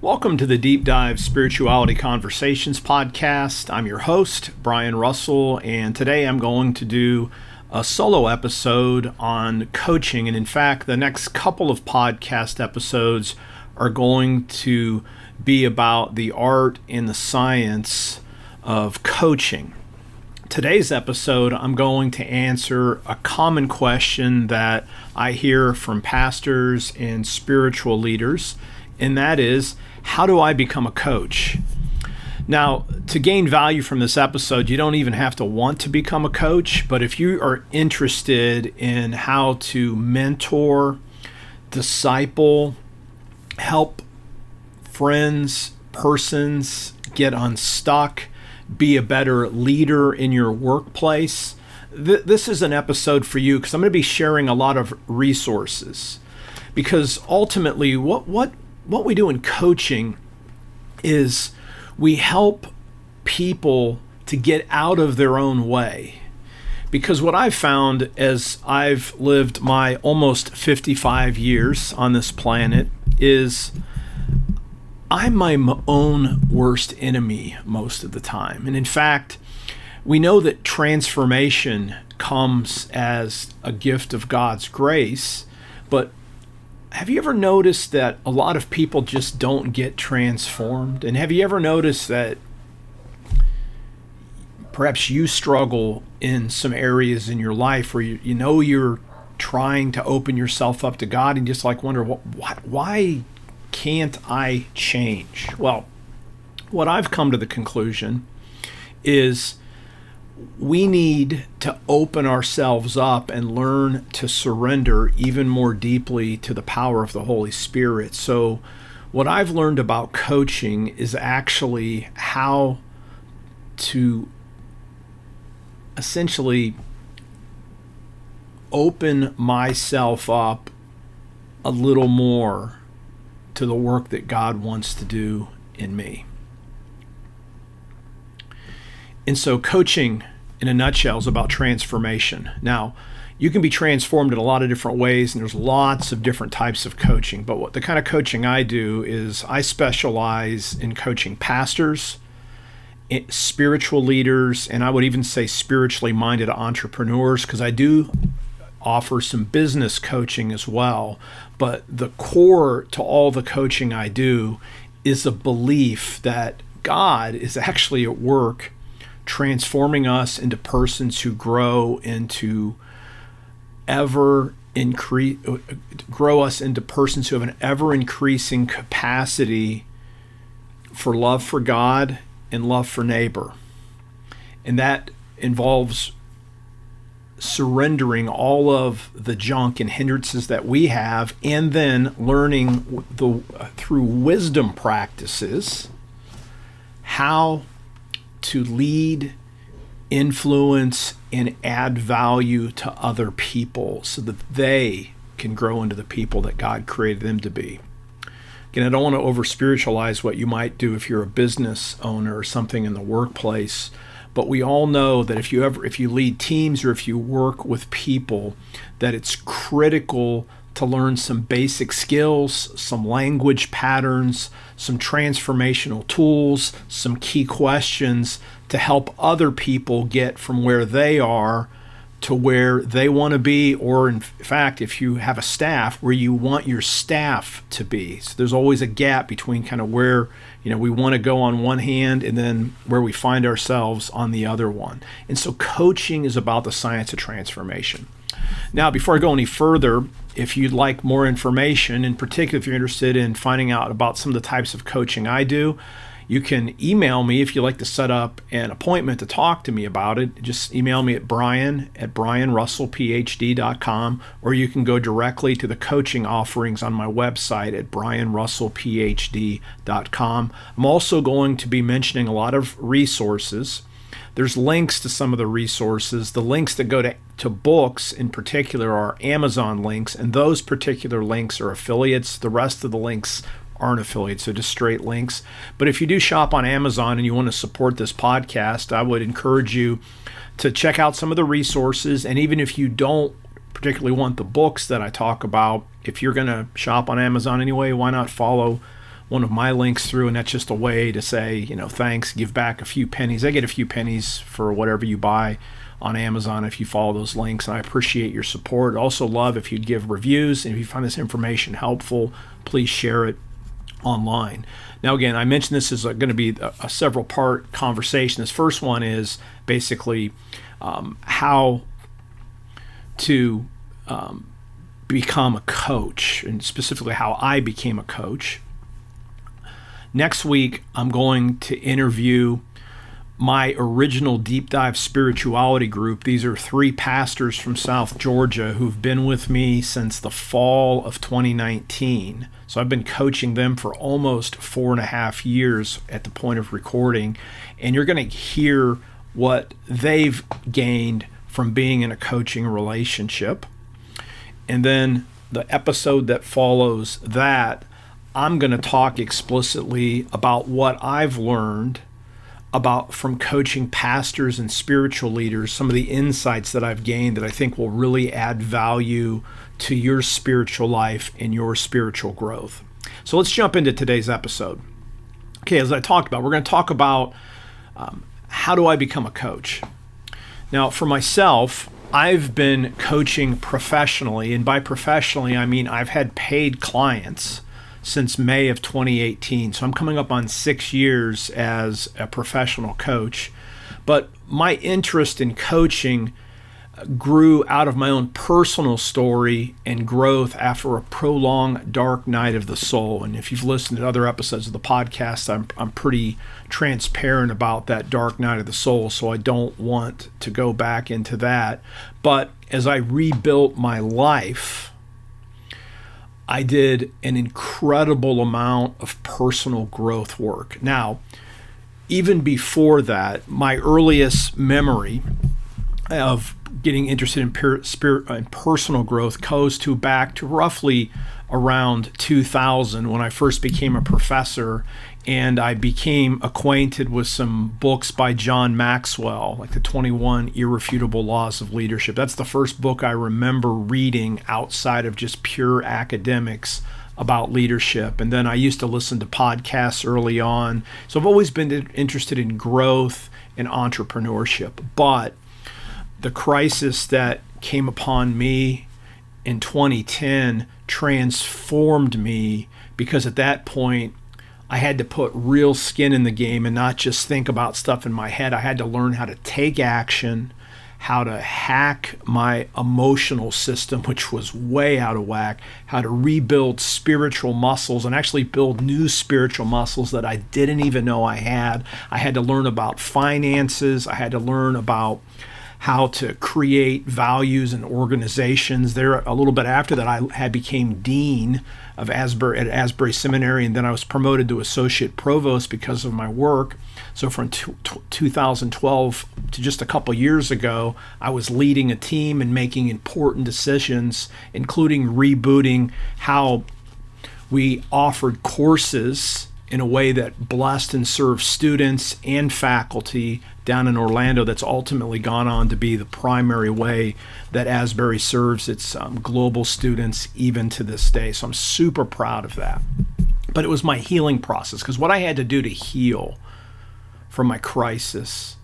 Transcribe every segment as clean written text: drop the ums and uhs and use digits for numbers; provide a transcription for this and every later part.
Welcome to the Deep Dive Spirituality Conversations podcast. I'm your host, Brian Russell, and today I'm going to do a solo episode on coaching. And in fact, the next couple of podcast episodes are going to be about the art and the science of coaching. Today's episode, I'm going to answer a common question that I hear from pastors and spiritual leaders, and that is, how do I become a coach? Now, to gain value from this episode, you don't even have to want to become a coach, but if you are interested in how to mentor, disciple, help friends, persons get unstuck, be a better leader in your workplace, this is an episode for you because I'm going to be sharing a lot of resources. Because ultimately, what we do in coaching is we help people to get out of their own way. Because what I've found as I've lived my almost 55 years on this planet is I'm my own worst enemy most of the time. And in fact, we know that transformation comes as a gift of God's grace, but have you ever noticed that a lot of people just don't get transformed? And have you ever noticed that perhaps you struggle in some areas in your life where you know you're trying to open yourself up to God and just like wonder, why can't I change? Well, what I've come to the conclusion is we need to open ourselves up and learn to surrender even more deeply to the power of the Holy Spirit. So what I've learned about coaching is actually how to essentially open myself up a little more to the work that God wants to do in me. And so coaching, in a nutshell, is about transformation. Now, you can be transformed in a lot of different ways, and there's lots of different types of coaching. But the kind of coaching I do is I specialize in coaching pastors, spiritual leaders, and I would even say spiritually minded entrepreneurs, because I do offer some business coaching as well. But the core to all the coaching I do is a belief that God is into persons who grow us into persons who have an ever increasing capacity for love for God and love for neighbor. And that involves surrendering all of the junk and hindrances that we have, and then learning through wisdom practices how to lead, influence, and add value to other people so that they can grow into the people that God created them to be. Again, I don't want to over-spiritualize what you might do if you're a business owner or something in the workplace, but we all know that if you lead teams or if you work with people, that it's critical to learn some basic skills, some language patterns, some transformational tools, some key questions to help other people get from where they are to where they want to be, or in fact, if you have a staff, where you want your staff to be. So there's always a gap between kind of where we want to go on one hand and then where we find ourselves on the other one. And so coaching is about the science of transformation. Now, before I go any further, if you'd like more information, in particular if you're interested in finding out about some of the types of coaching I do, you can email me if you'd like to set up an appointment to talk to me about it. Just email me at brian@brianrussellphd.com, or you can go directly to the coaching offerings on my website at brianrussellphd.com. I'm also going to be mentioning a lot of resources. There's links to some of the resources. The links that go to books in particular are Amazon links, and those particular links are affiliates. The rest of the links aren't affiliates, so just straight links. But if you do shop on Amazon and you want to support this podcast, I would encourage you to check out some of the resources. And even if you don't particularly want the books that I talk about, if you're going to shop on Amazon anyway, why not follow one of my links through, and that's just a way to say, thanks, give back a few pennies. I get a few pennies for whatever you buy on Amazon if you follow those links, and I appreciate your support. Also love if you'd give reviews, and if you find this information helpful, please share it online. Now, again, I mentioned this is going to be a several-part conversation. This first one is basically how to become a coach, and specifically how I became a coach. Next week, I'm going to interview my original Deep Dive Spirituality group. These are 3 pastors from South Georgia who've been with me since the fall of 2019. So I've been coaching them for almost 4.5 years at the point of recording. And you're going to hear what they've gained from being in a coaching relationship. And then the episode that follows that, I'm going to talk explicitly about what I've learned from coaching pastors and spiritual leaders, some of the insights that I've gained that I think will really add value to your spiritual life and your spiritual growth. So let's jump into today's episode. Okay, as I talked about, we're going to talk about how do I become a coach? Now, for myself, I've been coaching professionally, and by professionally, I mean I've had paid clients since May of 2018. So I'm coming up on 6 years as a professional coach. But my interest in coaching grew out of my own personal story and growth after a prolonged dark night of the soul. And if you've listened to other episodes of the podcast, I'm pretty transparent about that dark night of the soul, so I don't want to go back into that. But as I rebuilt my life, I did an incredible amount of personal growth work. Now, even before that, my earliest memory of getting interested in personal growth goes back to roughly around 2000 when I first became a professor, and I became acquainted with some books by John Maxwell, like the 21 Irrefutable Laws of Leadership. That's the first book I remember reading outside of just pure academics about leadership. And then I used to listen to podcasts early on. So I've always been interested in growth and entrepreneurship. But the crisis that came upon me in 2010 transformed me, because at that point, I had to put real skin in the game and not just think about stuff in my head. I had to learn how to take action, how to hack my emotional system, which was way out of whack, how to rebuild spiritual muscles and actually build new spiritual muscles that I didn't even know I had. I had to learn about finances. I had to learn about how to create values in organizations. There, a little bit after that, I became dean of Asbury Seminary, and then I was promoted to associate provost because of my work. So from 2012 to just a couple years ago, I was leading a team and making important decisions, including rebooting how we offered courses in a way that blessed and served students and faculty down in Orlando. That's ultimately gone on to be the primary way that Asbury serves its global students even to this day. So I'm super proud of that. But it was my healing process, because what I had to do to heal from my crisis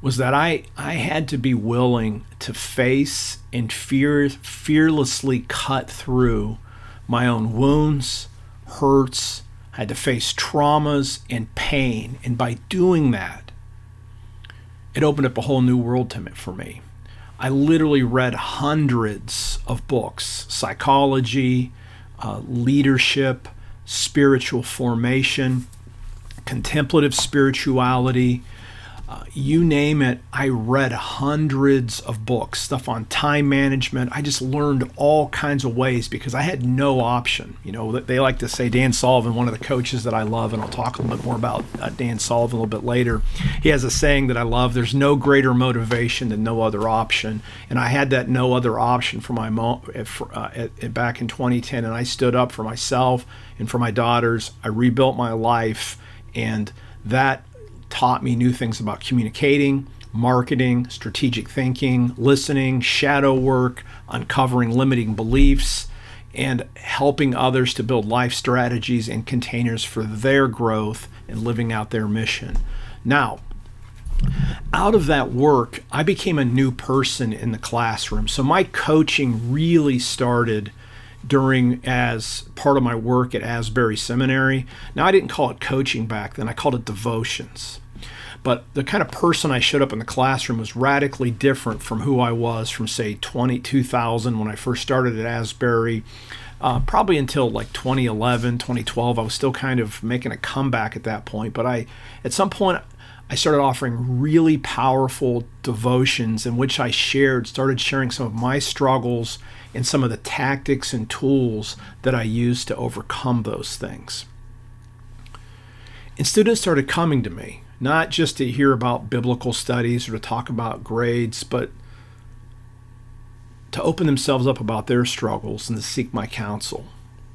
was that I had to be willing to face and fearlessly cut through my own wounds, hurts. I had to face traumas and pain. And by doing that, it opened up a whole new world for me. I literally read hundreds of books: psychology, leadership, spiritual formation, contemplative spirituality, you name it. I read hundreds of books, stuff on time management. I just learned all kinds of ways because I had no option. You know, they like to say, Dan Sullivan, one of the coaches that I love, and I'll talk a little bit more about Dan Sullivan a little bit later. He has a saying that I love: there's no greater motivation than no other option. And I had that no other option for back in 2010, and I stood up for myself and for my daughters. I rebuilt my life, and that taught me new things about communicating, marketing, strategic thinking, listening, shadow work, uncovering limiting beliefs, and helping others to build life strategies and containers for their growth and living out their mission. Now, out of that work, I became a new person in the classroom. So my coaching really started as part of my work at Asbury Seminary. Now, I didn't call it coaching back then, I called it devotions. But the kind of person I showed up in the classroom was radically different from who I was from, say, 2000 when I first started at Asbury, probably until like 2011, 2012. I was still kind of making a comeback at that point. But at some point, I started offering really powerful devotions in which I started sharing some of my struggles and some of the tactics and tools that I used to overcome those things. And students started coming to me, not just to hear about biblical studies or to talk about grades, but to open themselves up about their struggles and to seek my counsel.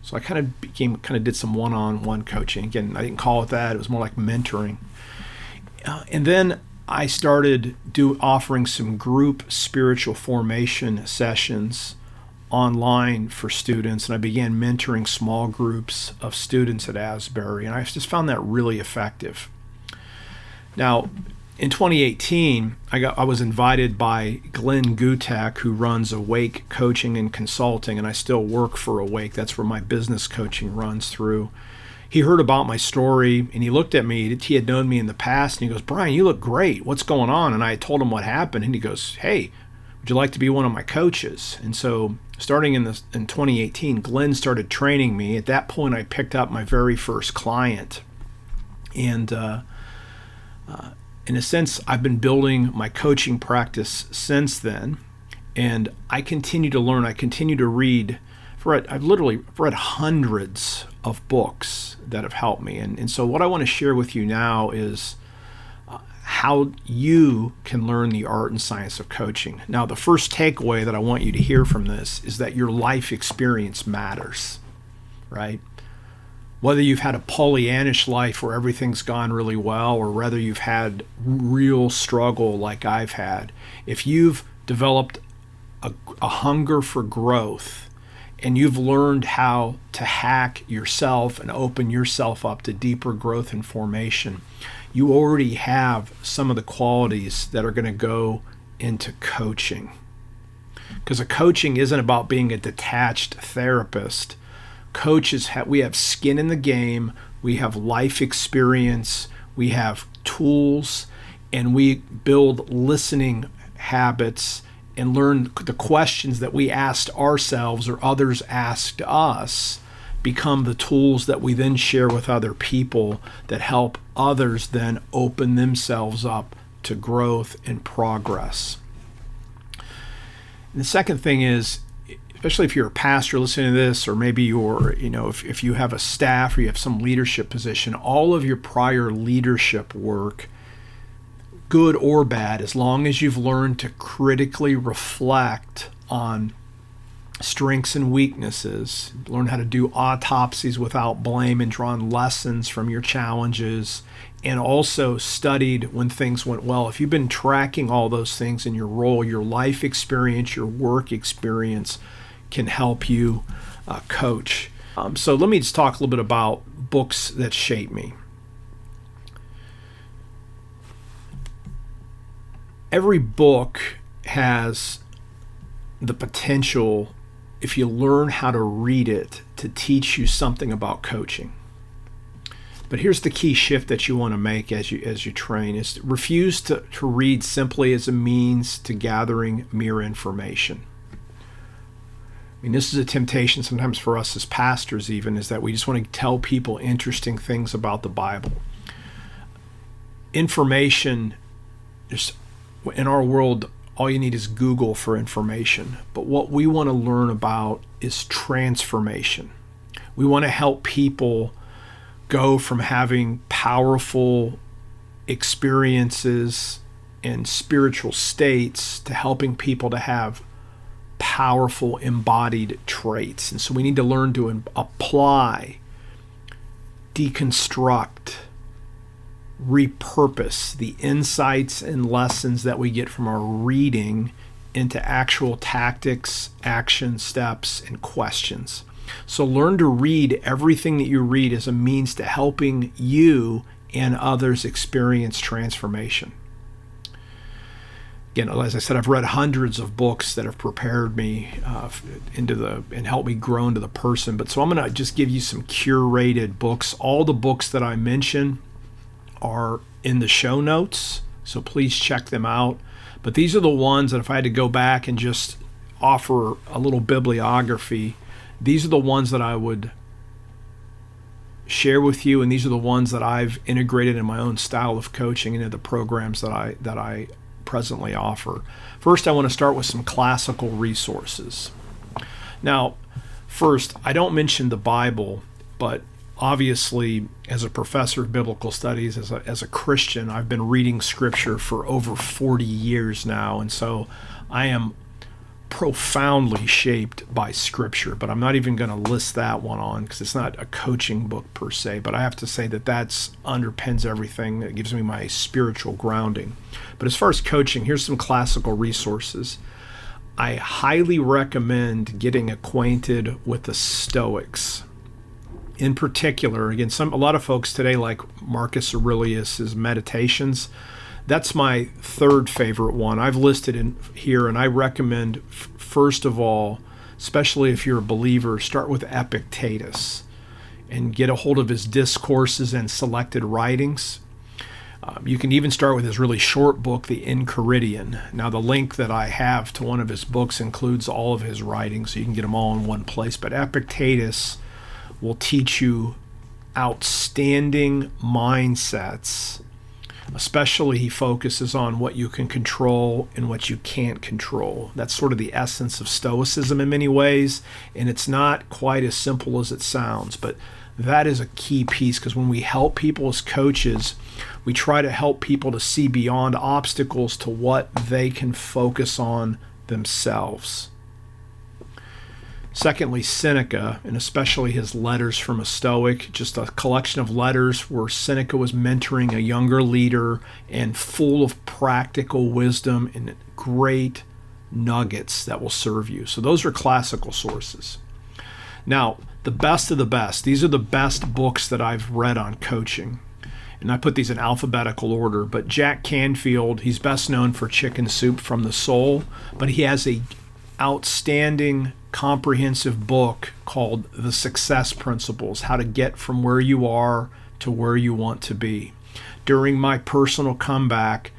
So I kind of did some one-on-one coaching. Again, I didn't call it that. It was more like mentoring. And then I started offering some group spiritual formation sessions online for students, and I began mentoring small groups of students at Asbury, and I just found that really effective. Now, in 2018, I was invited by Glenn Gutek, who runs Awake Coaching and Consulting, and I still work for Awake. That's where my business coaching runs through. He heard about my story, and he looked at me. He had known me in the past, and he goes, "Brian, you look great. What's going on?" And I told him what happened, and he goes, "Hey, would you like to be one of my coaches?" And so starting in 2018, Glenn started training me. At that point, I picked up my very first client. And in a sense, I've been building my coaching practice since then. And I continue to learn. I continue to read. I've literally read hundreds of books that have helped me. And so what I want to share with you now is how you can learn the art and science of coaching. Now, the first takeaway that I want you to hear from this is that your life experience matters, right? Whether you've had a Pollyannish life where everything's gone really well, or whether you've had real struggle like I've had, if you've developed a hunger for growth and you've learned how to hack yourself and open yourself up to deeper growth and formation, you already have some of the qualities that are going to go into coaching. Because a coaching isn't about being a detached therapist. Coaches, we have skin in the game, we have life experience, we have tools, and we build listening habits and learn the questions that we asked ourselves or others asked us become the tools that we then share with other people that help others then open themselves up to growth and progress. And the second thing is, especially if you're a pastor listening to this, or maybe if you have a staff or you have some leadership position, all of your prior leadership work, good or bad, as long as you've learned to critically reflect on strengths and weaknesses, learn how to do autopsies without blame and drawn lessons from your challenges, and also studied when things went well. If you've been tracking all those things in your role, your life experience, your work experience can help you coach. So let me just talk a little bit about books that shape me. Every book has the potential, if you learn how to read it, to teach you something about coaching. But here's the key shift that you want to make as you train, is to refuse to read simply as a means to gathering mere information. I mean, this is a temptation sometimes for us as pastors even, is that we just want to tell people interesting things about the Bible. Information, in our world, all you need is Google for information. But what we want to learn about is transformation. We want to help people go from having powerful experiences and spiritual states to helping people to have powerful embodied traits. And so we need to learn to apply, deconstruct, repurpose the insights and lessons that we get from our reading into actual tactics, action steps, and questions. So learn to read everything that you read as a means to helping you and others experience transformation. Again, as I said, I've read hundreds of books that have prepared me and helped me grow into the person. But so I'm going to just give you some curated books. All the books that I mention are in the show notes, so please check them out. But these are the ones that if I had to go back and just offer a little bibliography, these are the ones that I would share with you, and these are the ones that I've integrated in my own style of coaching into the programs that I presently offer. First, I want to start with some classical resources. Now, first, I don't mention the Bible, but obviously, as a professor of biblical studies, as a Christian, I've been reading Scripture for over 40 years now, and so I am profoundly shaped by Scripture, but I'm not even going to list that one on because it's not a coaching book per se, but I have to say that underpins everything. That gives me my spiritual grounding. But as far as coaching, here's some classical resources. I highly recommend getting acquainted with the Stoics. In particular, again, a lot of folks today like Marcus Aurelius's Meditations. That's my third favorite one. I've listed in here, and I recommend, first of all, especially if you're a believer, start with Epictetus and get a hold of his discourses and selected writings. You can even start with his really short book, The Enchiridion. Now, the link that I have to one of his books includes all of his writings, so you can get them all in one place. But Epictetus will teach you outstanding mindsets. Especially, he focuses on what you can control and what you can't control. That's sort of the essence of Stoicism in many ways, and it's not quite as simple as it sounds, but that is a key piece, because when we help people as coaches, we try to help people to see beyond obstacles to what they can focus on themselves. Secondly, Seneca, and especially his Letters from a Stoic, just a collection of letters where Seneca was mentoring a younger leader and full of practical wisdom and great nuggets that will serve you. So those are classical sources. Now, the best of the best. These are the best books that I've read on coaching. And I put these in alphabetical order, but Jack Canfield, he's best known for Chicken Soup from the Soul, but he has a outstanding comprehensive book called The Success Principles, how to get from where you are to where you want to be. During my personal comeback,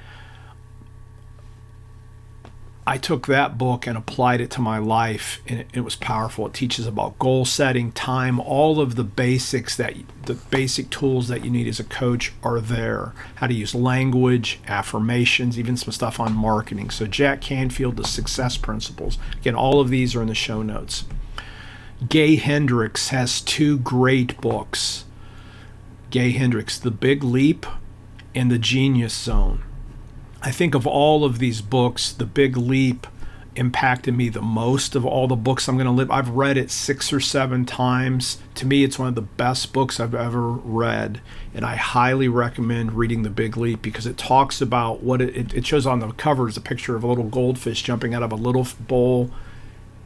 I took that book and applied it to my life, and it was powerful. It teaches about goal setting, time, all of the basics, the basic tools that you need as a coach are there. How to use language, affirmations, even some stuff on marketing. So Jack Canfield, The Success Principles. Again, all of these are in the show notes. Gay Hendricks has two great books. Gay Hendricks, The Big Leap and The Genius Zone. I think of all of these books, The Big Leap impacted me the most of all the books I'm going to live. I've read it 6 or 7 times. To me, it's one of the best books I've ever read, and I highly recommend reading The Big Leap because it talks about what it shows on the cover is a picture of a little goldfish jumping out of a little bowl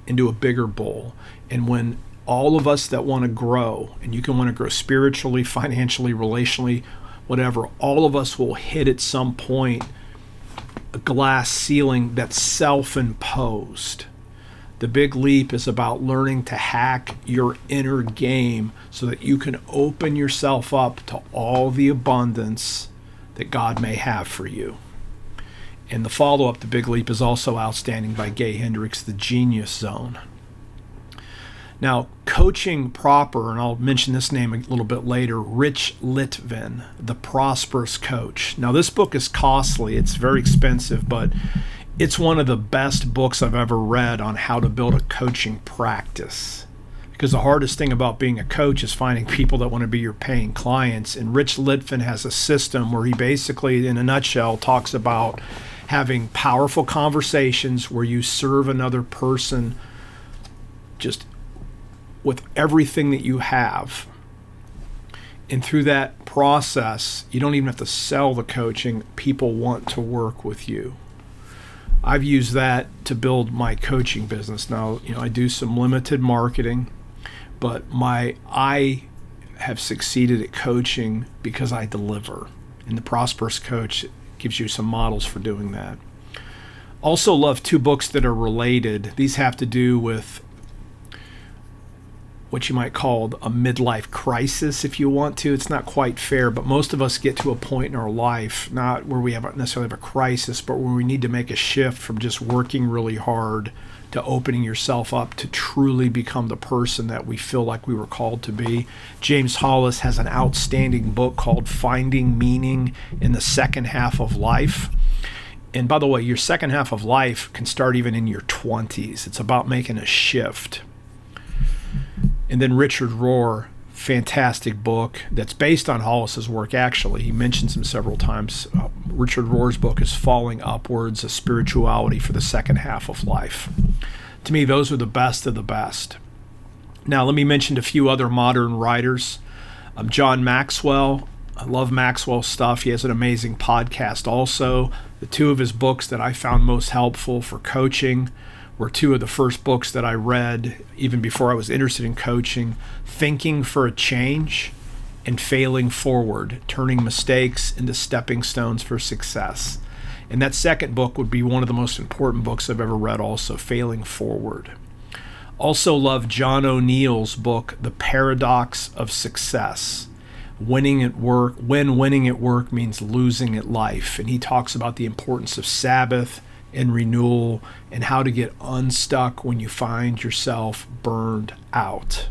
into a bigger bowl. And when all of us that want to grow, and you can want to grow spiritually, financially, relationally, whatever, all of us will hit at some point a glass ceiling that's self-imposed. The Big Leap is about learning to hack your inner game so that you can open yourself up to all the abundance that God may have for you. And the follow-up to Big Leap is also outstanding by Gay Hendricks, The Genius Zone. Now, coaching proper, and I'll mention this name a little bit later, Rich Litvin, The Prosperous Coach. Now, this book is costly. It's very expensive, but it's one of the best books I've ever read on how to build a coaching practice. Because the hardest thing about being a coach is finding people that want to be your paying clients. And Rich Litvin has a system where he basically, in a nutshell, talks about having powerful conversations where you serve another person just with everything that you have. And through that process, you don't even have to sell the coaching. People want to work with you. I've used that to build my coaching business. Now, I do some limited marketing, but I have succeeded at coaching because I deliver. And the Prosperous Coach gives you some models for doing that. Also love two books that are related. These have to do with what you might call a midlife crisis, if you want to. It's not quite fair, but most of us get to a point in our life, not where we necessarily have a crisis, but where we need to make a shift from just working really hard to opening yourself up to truly become the person that we feel like we were called to be. James Hollis has an outstanding book called Finding Meaning in the Second Half of Life. And by the way, your second half of life can start even in your 20s. It's about making a shift. And then Richard Rohr, fantastic book that's based on Hollis's work, actually. He mentions him several times. Richard Rohr's book is Falling Upwards, A Spirituality for the Second Half of Life. To me, those are the best of the best. Now, let me mention a few other modern writers. John Maxwell. I love Maxwell's stuff. He has an amazing podcast also. The two of his books that I found most helpful for coaching were two of the first books that I read even before I was interested in coaching: Thinking for a Change and Failing Forward, Turning Mistakes into Stepping Stones for Success. And that second book would be one of the most important books I've ever read also, Failing Forward. Also love John O'Neill's book, The Paradox of Success. Winning at work, when winning at work means losing at life. And he talks about the importance of Sabbath and renewal and how to get unstuck when you find yourself burned out.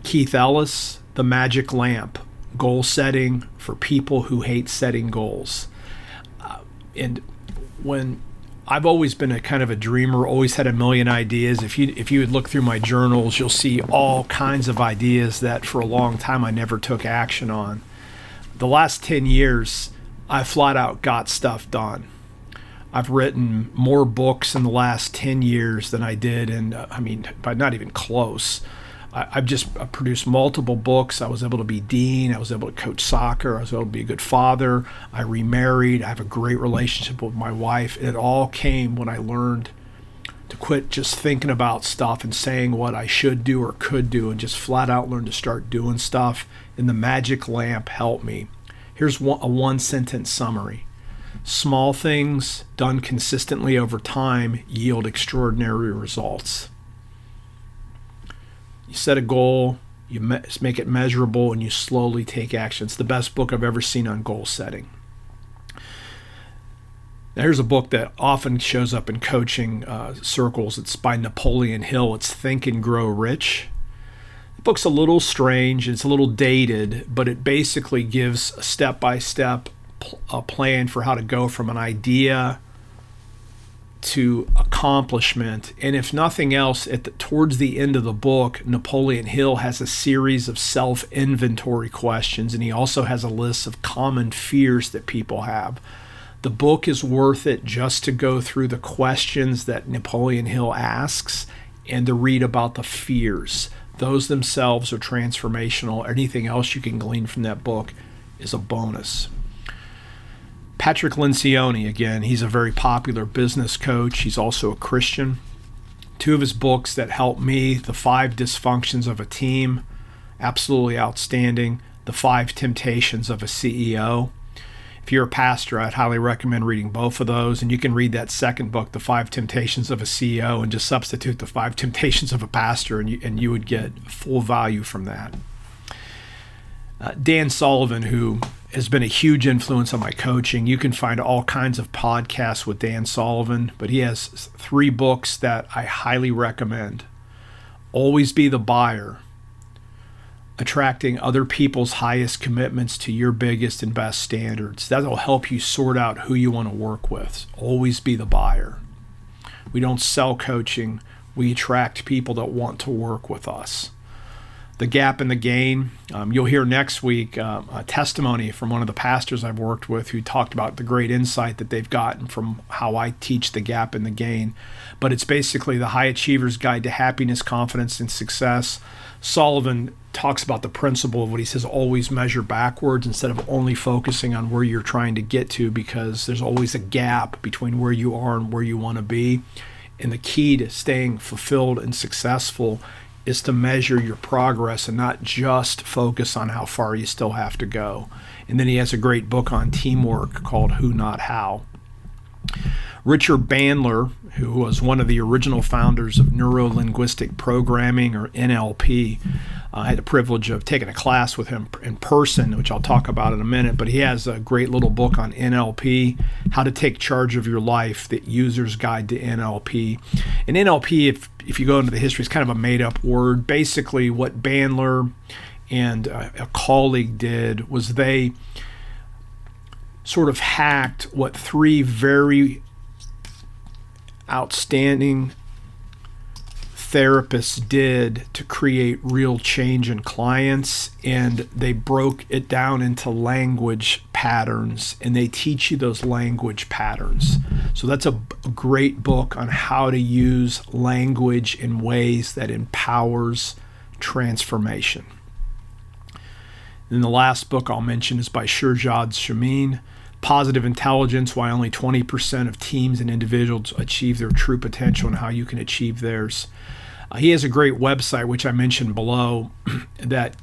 Keith Ellis, The Magic Lamp, Goal Setting for People Who Hate Setting Goals. And when I've always been a kind of a dreamer, always had a million ideas. If you would look through my journals, you'll see all kinds of ideas that for a long time I never took action on. The last 10 years, I flat out got stuff done. I've written more books in the last 10 years than I did, and but not even close. I've just produced multiple books. I was able to be dean. I was able to coach soccer. I was able to be a good father. I remarried. I have a great relationship with my wife. It all came when I learned to quit just thinking about stuff and saying what I should do or could do, and just flat out learn to start doing stuff. And the Magic Lamp helped me. Here's a one-sentence summary. Small things done consistently over time yield extraordinary results. You set a goal, you make it measurable, and you slowly take action. It's the best book I've ever seen on goal setting. Now, here's a book that often shows up in coaching circles. It's by Napoleon Hill. It's Think and Grow Rich. The book's a little strange. It's a little dated, but it basically gives a step-by-step plan for how to go from an idea to accomplishment. And if nothing else, towards the end of the book, Napoleon Hill has a series of self-inventory questions, and he also has a list of common fears that people have. The book is worth it just to go through the questions that Napoleon Hill asks and to read about the fears. Those themselves are transformational. Anything else you can glean from that book is a bonus. Patrick Lencioni, again, he's a very popular business coach. He's also a Christian. Two of his books that helped me, The 5 Dysfunctions of a Team, absolutely outstanding. The 5 Temptations of a CEO. If you're a pastor, I'd highly recommend reading both of those. And you can read that second book, The 5 Temptations of a CEO, and just substitute The 5 Temptations of a Pastor, and you would get full value from that. Dan Sullivan, who has been a huge influence on my coaching. You can find all kinds of podcasts with Dan Sullivan, but he has 3 books that I highly recommend. Always Be the Buyer, Attracting Other People's Highest Commitments to Your Biggest and Best Standards. That'll help you sort out who you want to work with. Always be the buyer. We don't sell coaching. We attract people that want to work with us. The Gap and the Gain. You'll hear next week a testimony from one of the pastors I've worked with who talked about the great insight that they've gotten from how I teach The Gap and the Gain. But it's basically the high achiever's guide to happiness, confidence, and success. Sullivan talks about the principle of what he says, always measure backwards instead of only focusing on where you're trying to get to, because there's always a gap between where you are and where you want to be. And the key to staying fulfilled and successful is to measure your progress and not just focus on how far you still have to go. And then he has a great book on teamwork called Who Not How. Richard Bandler, who was one of the original founders of neuro-linguistic programming, or NLP, I had the privilege of taking a class with him in person, which I'll talk about in a minute, but he has a great little book on NLP, How to Take Charge of Your Life, the User's Guide to NLP. And NLP, if you go into the history, is kind of a made-up word. Basically, what Bandler and a colleague did was they sort of hacked what three very outstanding therapists did to create real change in clients, and they broke it down into language patterns, and they teach you those language patterns. So that's a great book on how to use language in ways that empowers transformation. And the last book I'll mention is by Shirzad Chamine, Positive Intelligence, Why Only 20% of Teams and Individuals Achieve Their True Potential and How You Can Achieve Theirs. He has a great website, which I mentioned below, that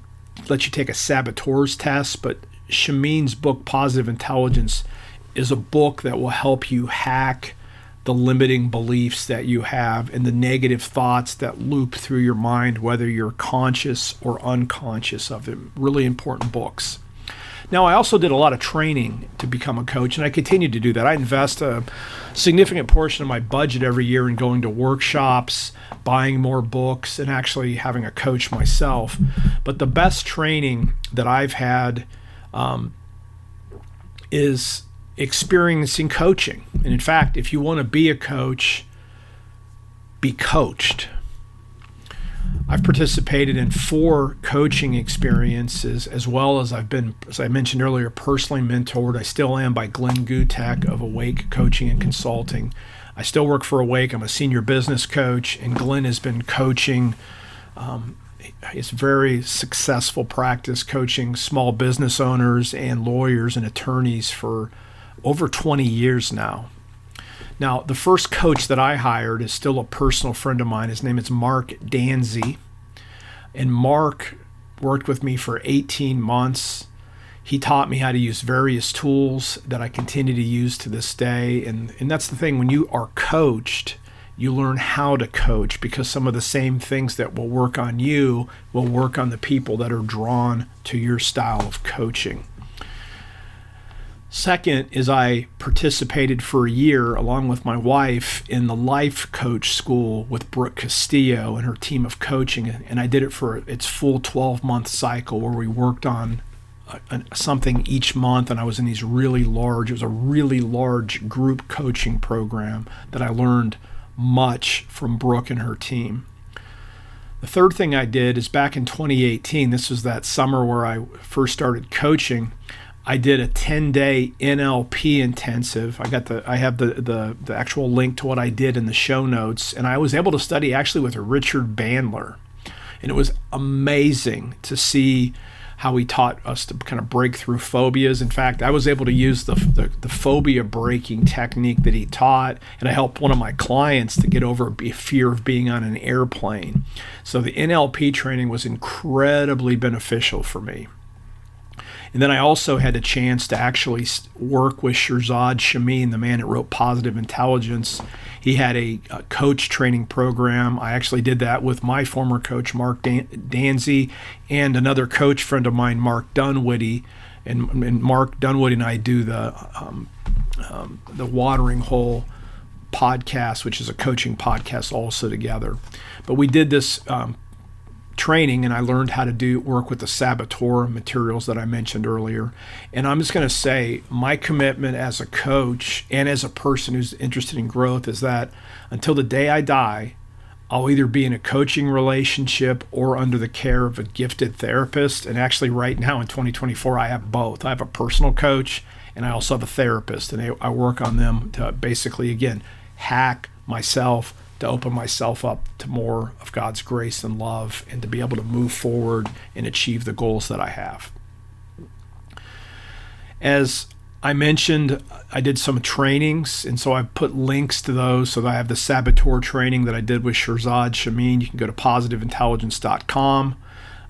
lets you take a saboteur's test, but Chamine's book, Positive Intelligence, is a book that will help you hack the limiting beliefs that you have and the negative thoughts that loop through your mind, whether you're conscious or unconscious of them. Really important books. Now, I also did a lot of training to become a coach, and I continue to do that. I invest a significant portion of my budget every year in going to workshops, buying more books, and actually having a coach myself. But the best training that I've had is experiencing coaching. And in fact, if you want to be a coach, be coached. I've participated in 4 coaching experiences, as well as I've been, as I mentioned earlier, personally mentored. I still am by Glenn Gutek of Awake Coaching and Consulting. I still work for Awake. I'm a senior business coach, and Glenn has been coaching his very successful practice coaching small business owners and lawyers and attorneys for over 20 years now. Now, the first coach that I hired is still a personal friend of mine. His name is Mark Danzey. And Mark worked with me for 18 months. He taught me how to use various tools that I continue to use to this day. And that's the thing, when you are coached, you learn how to coach, because some of the same things that will work on you will work on the people that are drawn to your style of coaching. Second is I participated for a year along with my wife in the life coach school with Brooke Castillo and her team of coaching. And I did it for its full 12-month cycle, where we worked on something each month. And I was in these it was a really large group coaching program that I learned much from Brooke and her team. The third thing I did is back in 2018, this was that summer where I first started coaching, I did a 10-day NLP intensive. I have the actual link to what I did in the show notes, and I was able to study actually with Richard Bandler, and it was amazing to see how he taught us to kind of break through phobias. In fact, I was able to use the phobia breaking technique that he taught, and I helped one of my clients to get over a fear of being on an airplane. So the NLP training was incredibly beneficial for me. And then I also had a chance to actually work with Shirzad Chamine, the man that wrote Positive Intelligence. He had a coach training program. I actually did that with my former coach, Mark Danzey, and another coach friend of mine, Mark Dunwoody. And Mark Dunwoody and I do the Watering Hole podcast, which is a coaching podcast also together. But we did this training, and I learned how to work with the saboteur materials that I mentioned earlier. And I'm just going to say my commitment as a coach and as a person who's interested in growth is that until the day I die, I'll either be in a coaching relationship or under the care of a gifted therapist. And actually right now in 2024, I have both. I have a personal coach and I also have a therapist, and I work on them to basically, again, hack myself to open myself up to more of God's grace and love and to be able to move forward and achieve the goals that I have. As I mentioned, I did some trainings, and so I put links to those. So that I have the Saboteur training that I did with Shirzad Shamin. You can go to positiveintelligence.com.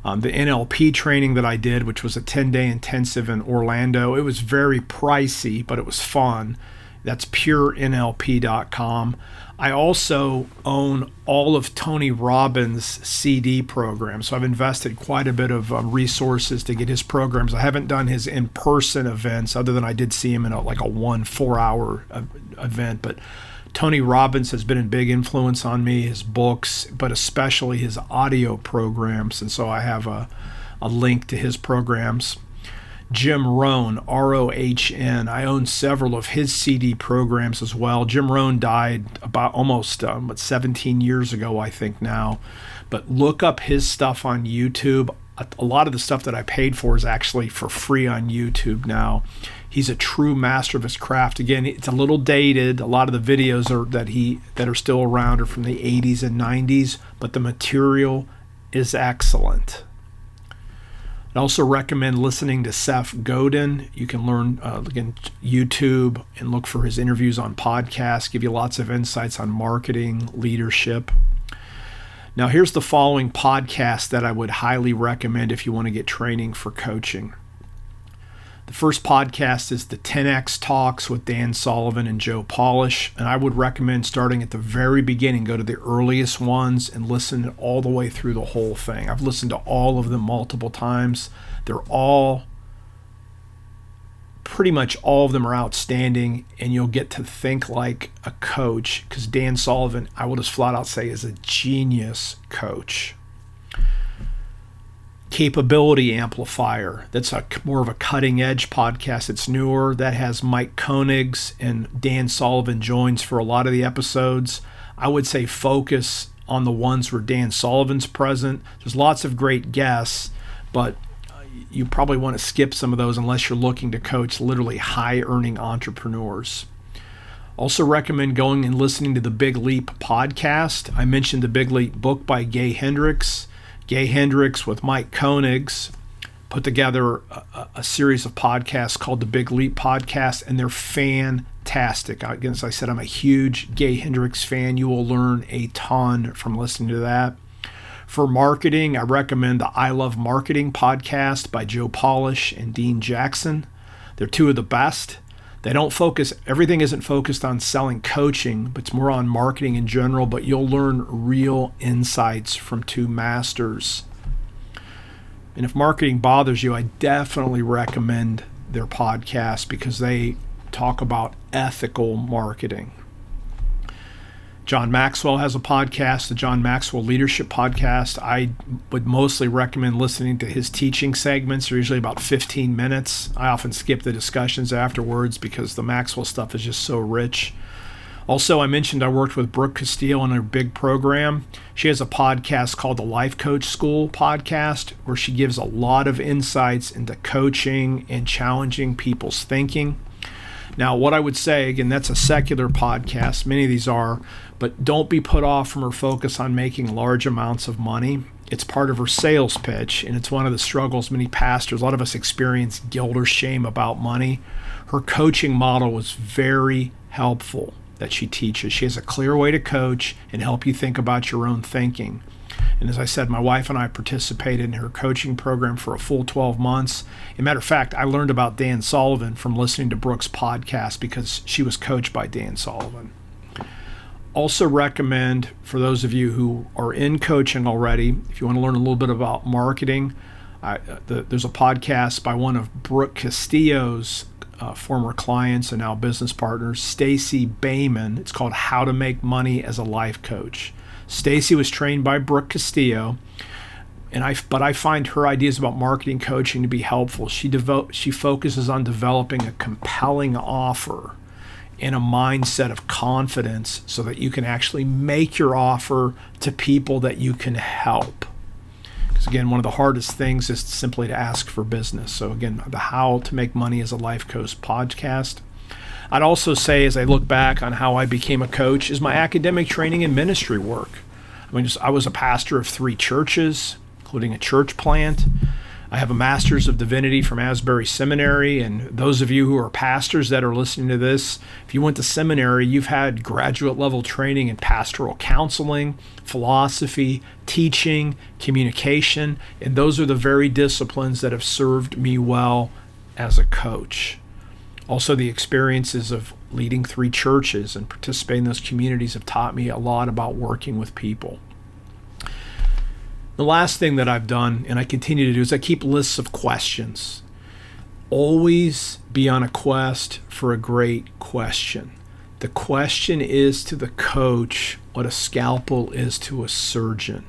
The NLP training that I did, which was a 10-day intensive in Orlando, it was very pricey, but it was fun. That's purenlp.com. I also own all of Tony Robbins' CD programs. So I've invested quite a bit of resources to get his programs. I haven't done his in-person events other than I did see him in a 4-hour event. But Tony Robbins has been a big influence on me, his books, but especially his audio programs. And so I have a link to his programs. Jim Rohn, R-O-H-N. I own several of his CD programs as well. Jim Rohn died about almost 17 years ago, I think now. But look up his stuff on YouTube. A lot of the stuff that I paid for is actually for free on YouTube now. He's a true master of his craft. Again, it's a little dated. A lot of the videos that are still around are from the 80s and 90s, but the material is excellent. I also recommend listening to Seth Godin. You can learn, again, YouTube and look for his interviews on podcasts, give you lots of insights on marketing, leadership. Now, here's the following podcast that I would highly recommend if you want to get training for coaching. The first podcast is the 10X Talks with Dan Sullivan and Joe Polish, and I would recommend starting at the very beginning. Go to the earliest ones and listen all the way through the whole thing. I've listened to all of them multiple times. Pretty much all of them are outstanding, and you'll get to think like a coach, because Dan Sullivan, I will just flat out say, is a genius coach. Capability Amplifier. That's more of a cutting edge podcast. It's newer. That has Mike Koenigs, and Dan Sullivan joins for a lot of the episodes. I would say focus on the ones where Dan Sullivan's present. There's lots of great guests, but you probably want to skip some of those unless you're looking to coach literally high earning entrepreneurs. Also recommend going and listening to the Big Leap podcast. I mentioned the Big Leap book by Gay Hendricks. Gay Hendricks with Mike Koenigs put together a series of podcasts called the Big Leap Podcast, and they're fantastic. Again, as I said, I'm a huge Gay Hendricks fan. You will learn a ton from listening to that. For marketing, I recommend the I Love Marketing podcast by Joe Polish and Dean Jackson. They're two of the best. They don't focus, everything isn't focused on selling coaching, but it's more on marketing in general, but you'll learn real insights from two masters. And if marketing bothers you, I definitely recommend their podcast because they talk about ethical marketing. John Maxwell has a podcast, the John Maxwell Leadership Podcast. I would mostly recommend listening to his teaching segments. They're usually about 15 minutes. I often skip the discussions afterwards because the Maxwell stuff is just so rich. Also, I mentioned I worked with Brooke Castillo on her big program. She has a podcast called the Life Coach School Podcast, where she gives a lot of insights into coaching and challenging people's thinking. Now, what I would say, again, that's a secular podcast. Many of these are, but don't be put off from her focus on making large amounts of money. It's part of her sales pitch, and it's one of the struggles many pastors, a lot of us experience guilt or shame about money. Her coaching model was very helpful that she teaches. She has a clear way to coach and help you think about your own thinking. And as I said, my wife and I participated in her coaching program for a full 12 months. As a matter of fact, I learned about Dan Sullivan from listening to Brooke's podcast because she was coached by Dan Sullivan. Also recommend, for those of you who are in coaching already, if you want to learn a little bit about marketing, there's a podcast by one of Brooke Castillo's former clients and now business partners, Stacy Bayman. It's called How to Make Money as a Life Coach. Stacy was trained by Brooke Castillo, but I find her ideas about marketing coaching to be helpful. She focuses on developing a compelling offer and a mindset of confidence so that you can actually make your offer to people that you can help. Because again, one of the hardest things is simply to ask for business. So again, the How to Make Money as a Life Coach podcast. I'd also say, as I look back on how I became a coach, is my academic training and ministry work. I was a pastor of 3 churches, including a church plant. I have a master's of divinity from Asbury Seminary, and those of you who are pastors that are listening to this, if you went to seminary, you've had graduate level training in pastoral counseling, philosophy, teaching, communication, and those are the very disciplines that have served me well as a coach. Also, the experiences of leading 3 churches and participating in those communities have taught me a lot about working with people. The last thing that I've done, and I continue to do, is I keep lists of questions. Always be on a quest for a great question. The question is to the coach what a scalpel is to a surgeon.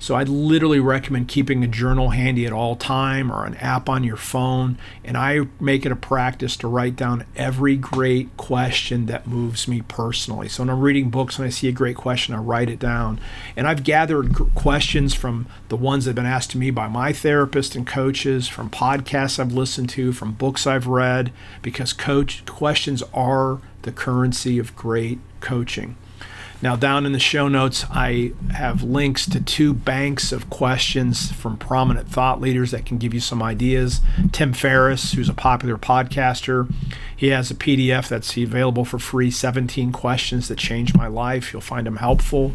So I'd literally recommend keeping a journal handy at all time or an app on your phone, and I make it a practice to write down every great question that moves me personally. So when I'm reading books and I see a great question, I write it down. And I've gathered questions from the ones that have been asked to me by my therapist and coaches, from podcasts I've listened to, from books I've read, because questions are the currency of great coaching. Now, down in the show notes, I have links to 2 banks of questions from prominent thought leaders that can give you some ideas. Tim Ferriss, who's a popular podcaster, he has a PDF that's available for free, 17 questions that changed my life. You'll find them helpful.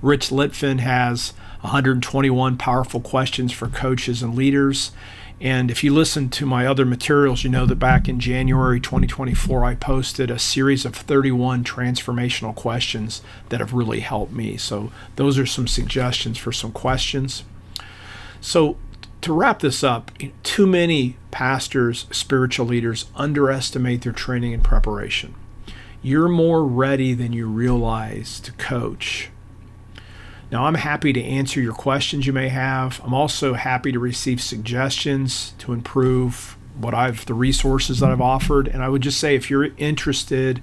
Rich Litvin has 121 powerful questions for coaches and leaders. And if you listen to my other materials, you know that back in January 2024, I posted a series of 31 transformational questions that have really helped me. So those are some suggestions for some questions. So to wrap this up, too many pastors, spiritual leaders underestimate their training and preparation. You're more ready than you realize to coach. Now, I'm happy to answer your questions you may have. I'm also happy to receive suggestions to improve the resources that I've offered. And I would just say, if you're interested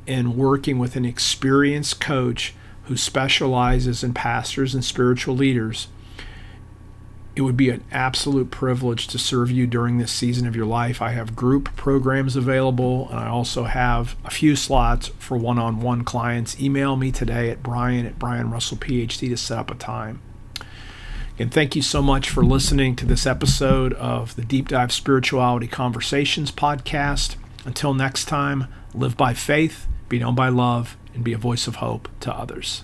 in working with an experienced coach who specializes in pastors and spiritual leaders, it would be an absolute privilege to serve you during this season of your life. I have group programs available, and I also have a few slots for one-on-one clients. Email me today at brian@brianrussellphd to set up a time. Again, thank you so much for listening to this episode of the Deep Dive Spirituality Conversations podcast. Until next time, live by faith, be known by love, and be a voice of hope to others.